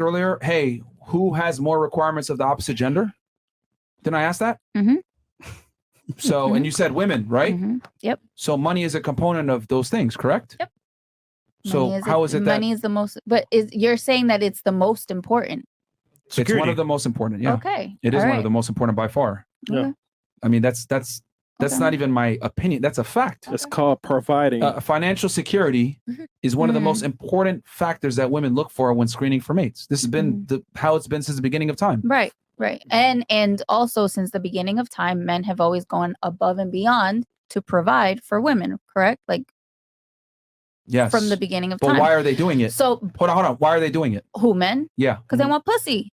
earlier, hey, who has more requirements of the opposite gender? Didn't I ask that? So, and you said women, right? Yep. So money is a component of those things, correct? Yep. So how is it that money is the most, but you're saying that it's the most important? It's one of the most important. Yeah. Okay. It is one of the most important by far. Yeah. I mean, that's not even my opinion. That's a fact. It's called providing. Financial security is one of the most important factors that women look for when screening for mates. This has been how it's been since the beginning of time. Right. Right. And also since the beginning of time, men have always gone above and beyond to provide for women, correct? Like, yes. From the beginning of time. But why are they doing it? So hold on. Why are they doing it? Who, men? Yeah. Because they want pussy.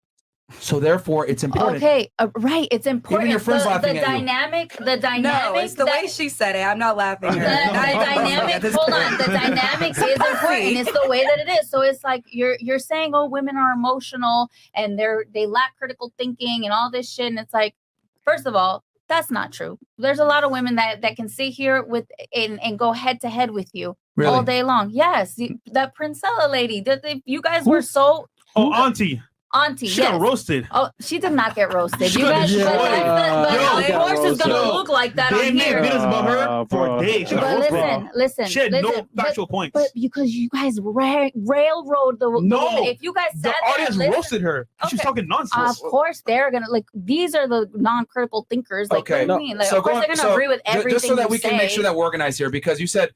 So therefore, it's important. Okay, right. It's important. Even your friends laughing the at dynamic. No, it's the way she said it. I'm not laughing at her. The dynamic. Hold on. The dynamics is important. It's the way that it is. So it's like you're saying, oh, women are emotional and they lack critical thinking and all this shit. And it's like, first of all, that's not true. There's a lot of women that can sit here with and go head to head with you all day long. Yes, that Princella lady. You guys were so. Oh, Auntie, she got roasted. Oh, she did not get roasted. You guys, of course, it's gonna look like that on here. For days. She got roasted. Listen. She had no factual points. But because you guys railroad the woman. If you guys the audience roasted her. She was talking nonsense. Of course, they're gonna these are the non-critical thinkers. Like, what do you mean? Like, of course, they're gonna agree with everything. Just so that we can make sure that we're organized here, because you said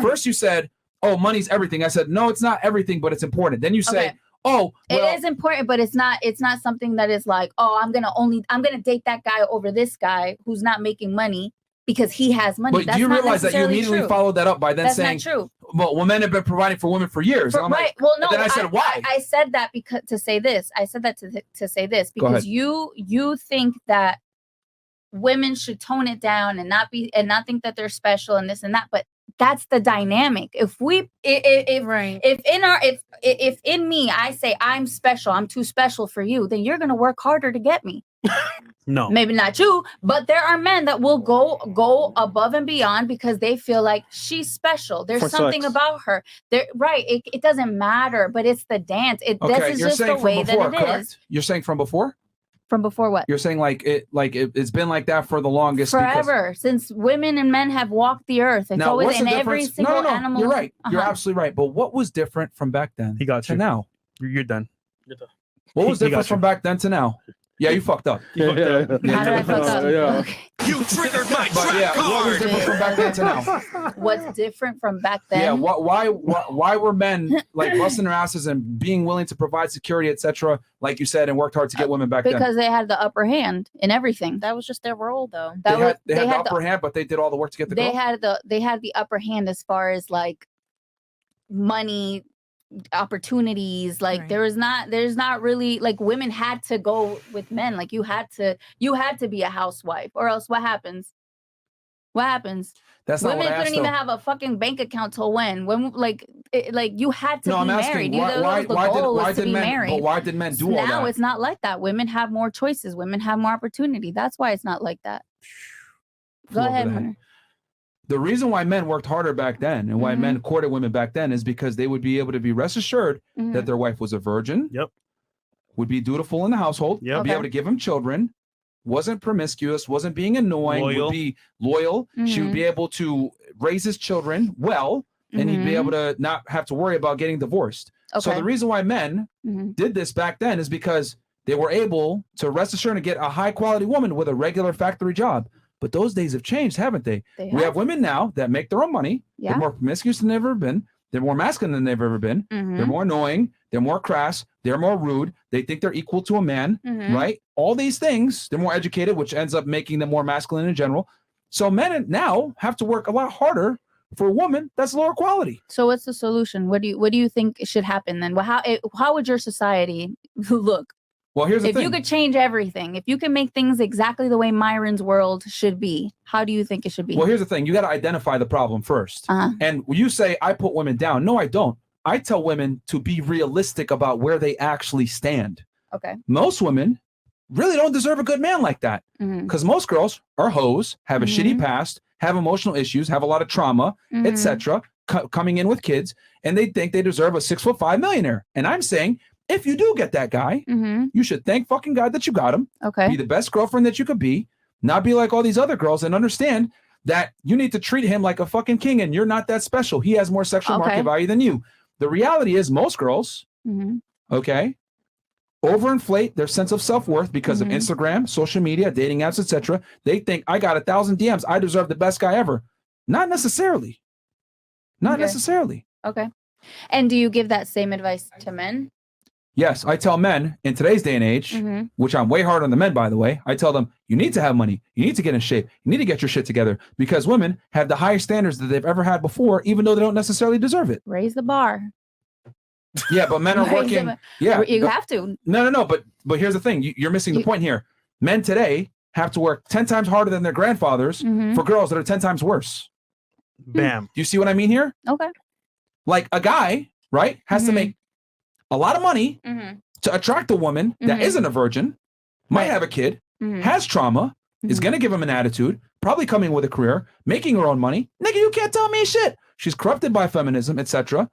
first you said, "Oh, money's everything." I said, "No, it's not everything, but it's important." Then you say. Oh, well, it is important, but it's not something that is like, oh, I'm gonna date that guy over this guy who's not making money because he has money. But that's do you not realize that you immediately followed that up by then saying, "That's not true." Well, men have been providing for women for years. Right. Like, well, no. Then I said, why? I said that because to say this. I said that to say this because you think that women should tone it down and not think that they're special and this and that, but that's the dynamic. If in me I say I'm special, I'm too special for you, then you're gonna work harder to get me. No, maybe not you, but there are men that will go above and beyond because they feel like she's special. There's something about her. It doesn't matter, but it's the dance. This is just the way that it is. You're saying from before? From before what? You're saying it's been like that for the longest. Forever, since women and men have walked the earth. It's always in every single animal. You're right. You're absolutely right. But what was different from back then to now? You're done. What was different from back then to now? Yeah, you fucked up. How did I fuck up? Okay. You triggered my trap card. What was different from back then to now? What's different from back then? Yeah, why were men like busting their asses and being willing to provide security, etc., like you said, and worked hard to get women back then? Because they had the upper hand in everything. That was just their role, though. They had the upper hand, but they did all the work to get the girl. They had the upper hand as far as like money, opportunities. Like there's not really like women had to go with men. Like you had to be a housewife, or else what happens? That's women not what I asked, couldn't even have a fucking bank account till when you had to be married. Why did men do all that? Now it's not like that. Women have more choices. Women have more opportunity. That's why it's not like that. Go ahead, Myron. The reason why men worked harder back then and why men courted women back then is because they would be able to be rest assured that their wife was a virgin, would be dutiful in the household, be able to give him children, wasn't promiscuous, wasn't being annoying, would be loyal. She would be able to raise his children well, and he'd be able to not have to worry about getting divorced. So the reason why men did this back then is because they were able to rest assured and get a high quality woman with a regular factory job. But those days have changed, haven't they? We have women now that make their own money. They're more promiscuous than they've ever been. They're more masculine than they've ever been. They're more annoying. They're more crass. They're more rude. They think they're equal to a man, right? All these things. They're more educated, which ends up making them more masculine in general. So men now have to work a lot harder for a woman that's lower quality. So what's the solution? What do you think should happen then? Well, how would your society look? Well, here's the thing. If you could change everything, if you could make things exactly the way Myron's world should be, how do you think it should be? Well, here's the thing. You got to identify the problem first. And you say, I put women down. No, I don't. I tell women to be realistic about where they actually stand. Okay. Most women really don't deserve a good man like that. Because most girls are hoes, have a shitty past, have emotional issues, have a lot of trauma, etc., coming in with kids, and they think they deserve a 6'5" millionaire. And I'm saying, if you do get that guy, you should thank fucking God that you got him. Okay. Be the best girlfriend that you could be. Not be like all these other girls, and understand that you need to treat him like a fucking king, and you're not that special. He has more sexual market value than you. The reality is most girls, okay, overinflate their sense of self-worth because of Instagram, social media, dating apps, etc. They think, I got 1,000 DMs, I deserve the best guy ever. Not necessarily. Not necessarily. Okay. And do you give that same advice to men? Yes, I tell men in today's day and age, which I'm way hard on the men, by the way, I tell them, you need to have money. You need to get in shape. You need to get your shit together, because women have the highest standards that they've ever had before, even though they don't necessarily deserve it. Raise the bar. Yeah, but men are working. Yeah, you have to. No. But here's the thing. You're missing the point here. Men today have to work 10 times harder than their grandfathers for girls that are 10 times worse. Bam. Do you see what I mean here? Okay. Like a guy, right, has to make a lot of money to attract a woman that isn't a virgin, might have a kid, has trauma, is going to give him an attitude, probably coming with a career, making her own money. Nigga, you can't tell me shit. She's corrupted by feminism, etc.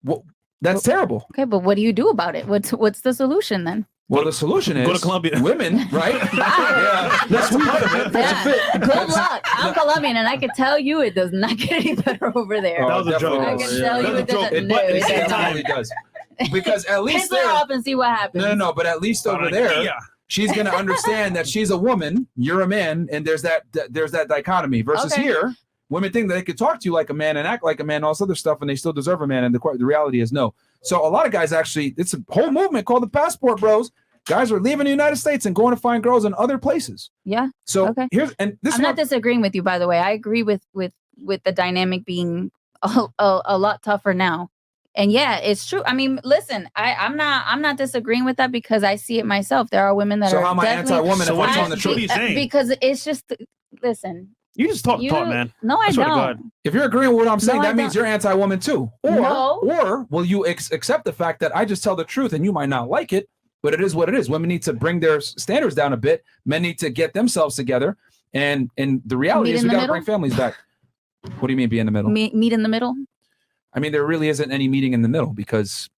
Well, that's terrible. Okay, but what do you do about it? What's the solution then? Well, the solution is go to Colombia. Women, right? Yeah, that's a part of it. Yeah. Good luck. I'm Colombian, and I can tell you it does not get any better over there. Oh, that was a joke. I can tell you it doesn't. No, it definitely does. Because at least piss her off and see what happens. No, but at least over there, she's gonna understand that she's a woman, you're a man, and there's that dichotomy. Versus here, women think that they could talk to you like a man and act like a man, all this other stuff, and they still deserve a man. And the reality is no. So a lot of guys actually, it's a whole movement called the Passport Bros. Guys are leaving the United States and going to find girls in other places. Yeah. So here's I'm not disagreeing with you, by the way. I agree with the dynamic being a lot tougher now. And yeah, it's true. I mean, listen, I'm not disagreeing with that, because I see it myself. There are women that are. So how am I anti-woman if I'm telling the truth? Because it's just, listen. You just talk, man. No, I don't. If you're agreeing with what I'm saying, that means you're anti-woman too. Or will you accept the fact that I just tell the truth and you might not like it, but it is what it is. Women need to bring their standards down a bit. Men need to get themselves together. And the reality is we got to bring families back. What do you mean be in the middle? Meet in the middle? I mean, there really isn't any meeting in the middle, because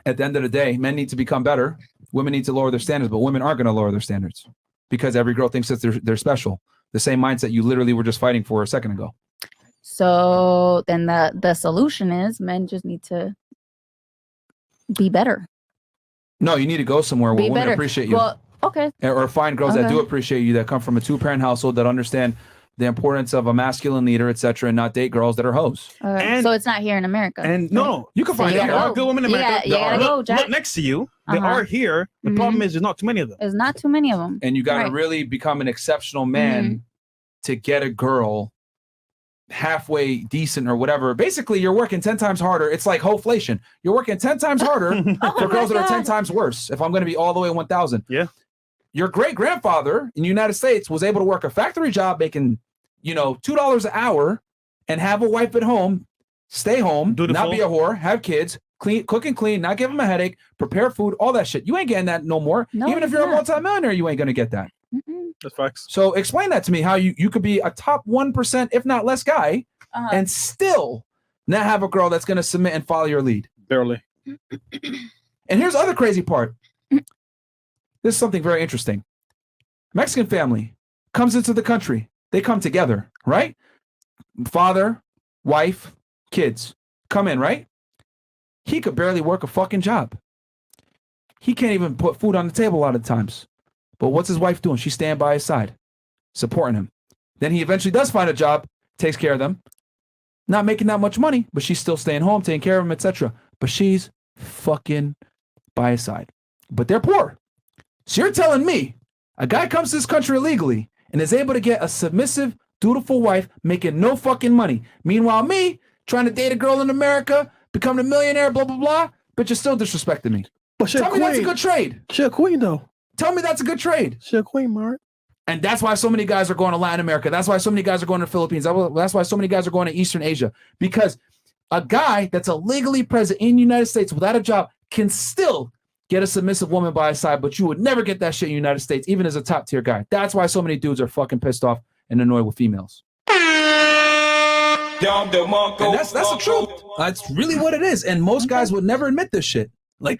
at the end of the day, men need to become better. Women need to lower their standards, but women aren't going to lower their standards because every girl thinks that they're special. The same mindset you literally were just fighting for a second ago. So then the solution is men just need to be better. No, you need to go somewhere where women appreciate you. Well, okay. Or find girls that do appreciate you, that come from a 2-parent household, that understand the importance of a masculine leader, etc., and not date girls that are hoes. So it's not here in America. And no, you can find it. There are good women in America. You gotta go, Jack. Look next to you. They are here. The problem is there's not too many of them. There's not too many of them. And you got to really become an exceptional man to get a girl halfway decent or whatever. Basically, you're working 10 times harder. It's like hoflation. You're working 10 times harder for girls that are 10 times worse. If I'm going to be all the way 1,000. Yeah. Your great grandfather in the United States was able to work a factory job making, $2 an hour and have a wife at home, stay home, not be a whore, have kids, cook and clean, not give them a headache, prepare food, all that shit. You ain't getting that no more. No, even if you're a multimillionaire, you ain't going to get that. That's facts. So explain that to me, how you could be a top 1%, if not less guy, and still not have a girl that's going to submit and follow your lead. Barely. And here's the other crazy part. This is something very interesting. Mexican family comes into the country. They come together, right? Father, wife, kids come in, right? He could barely work a fucking job. He can't even put food on the table a lot of times. But what's his wife doing? She's standing by his side, supporting him. Then he eventually does find a job, takes care of them. Not making that much money, but she's still staying home, taking care of him, etc. But she's fucking by his side. But they're poor. So you're telling me a guy comes to this country illegally and is able to get a submissive, dutiful wife making no fucking money. Meanwhile, me trying to date a girl in America, becoming a millionaire, blah, blah, blah, but you're still disrespecting me. But tell me that's a good trade. She a queen, though. Tell me that's a good trade. She a queen, Mark. And that's why so many guys are going to Latin America. That's why so many guys are going to the Philippines. That's why so many guys are going to Eastern Asia. Because a guy that's illegally present in the United States without a job can still get a submissive woman by his side, but you would never get that shit in the United States, even as a top tier guy. That's why so many dudes are fucking pissed off and annoyed with females. And that's the truth. That's really what it is. And most guys would never admit this shit. Like